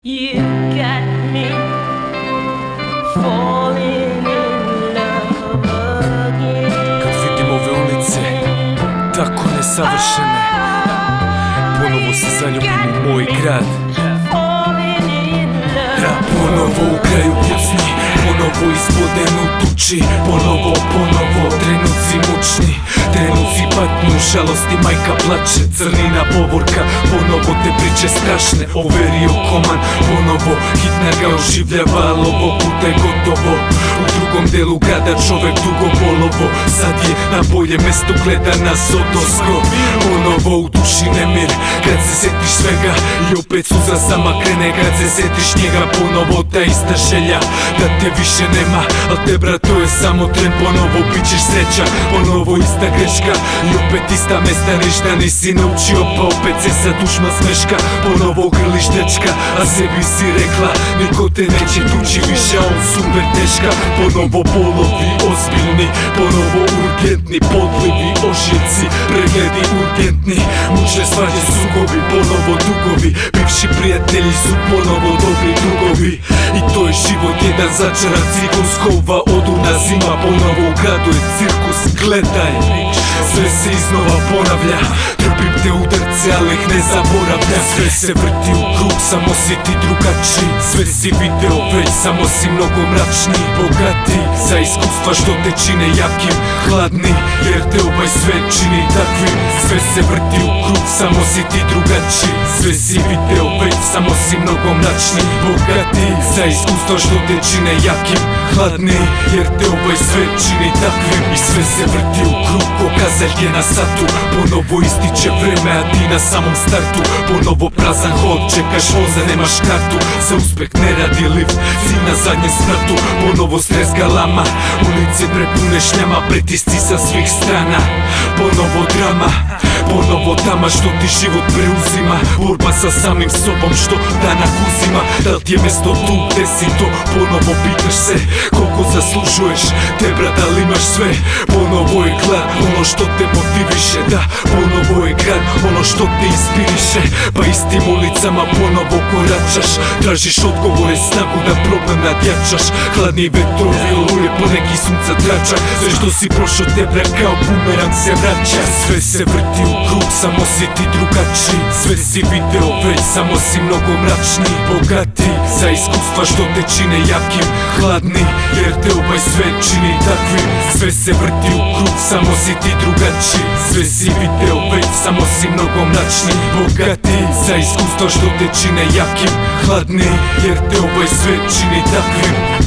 You got me falling in love again. Kad vidim ove ulice, tako nesavršene, ponovo se zaljubim u moj grad. Ponovo u kraju pjesni, ponovo ispoden u tuči. Ponovo, trenuci mučni, trenuci patnju, žalosti, majka plače, crnina povorka. Ponovo te priče strašne, overio koman. Ponovo hitna ga oživljava, ali ovo puta je gotovo. U drugom delu grada čovek dugo bolovo. Sad je na bolje mesto, gleda nas odosko. Ponovo u duši nemir, kad se setiš svega. I opet suza sama krene, kad se setiš njega. Ponovo ta ista želja, da te više nema. Al te brat, to je samo tren. Ponovo bit ćeš srećan, ponovo ista greška. I opet ista mesta, ništa nisi naučio, pa opet se sad dušma smeška. Ponovo grliš dečka, a sebi si rekla niko te neće tući više, a on super teška. Ponovo bolovi ozbiljni, ponovo urgentni, podlivi, ožjeci, pregledi urgentni, mučne svađe, sukobi, ponovo dugovi. Bivši prijatelji su ponovo dobri drugovi. I to je život, jedan začaran ciklus, kova oduna zima. Ponovo u gradu je cirkus, gledaj, sve se iznova ponavlja. Trpim te udarce, ali ih ne zaboravlja. Sve se vrti u krug, samo si ti drugačiji. Sve si video već, samo si mnogo mračniji. Bogati za iskustva što te čine jakim, hladni, jer te ovaj svet čini takvim. Sve se vrti u krug, samo si ti drugačiji. Sve si video već, samo si mnogo mračniji. Bogati za iskustva što te čine jakim, hladni, jer te ovaj svet čini takvim. I sve se vrti u krug, ko kazaljke na satu. Ponovo ističe vreme, a ti na samom startu. Ponovo prazan hod, čekaš voza, nemaš kartu. Za uspeh ne radi lift, si na zadnjem spratu. Ponovo stres galama, ulice prepune šljama, pritisci sa svih strana. Ponovo drama, ponovo tama što ti život preuzima. Borba sa samim sobom što danak uzima. Da li ti je mesto tu gde si to? Ponovo pitaš se koliko zaslužuješ, te brat, da li imaš sve? Ponovo je glad, ono što te motiviše. Da, ponovo je grad, ono što te inspiriše. Pa istim ulicama ponovo koračaš, tražiš odgovore, snagu da problem nadjačaš. Hladni vetrovi oluje, po neki sunca trača. Sve što si prošao te brat kao bumerang se vraća. Sve se vrti u krug, samo si ti drugačiji. Sve si video već, samo si mnogo mračniji. Bogati za iskustva što te čine jakim, hladni, jer te ovaj svet čini takvim. Sve se vrti u krug, samo si ti drugačiji. Sve si video već, samo si mnogo mračniji. Bogati za iskustva što te čine jakim, hladni, jer te ovaj svet čini takvim.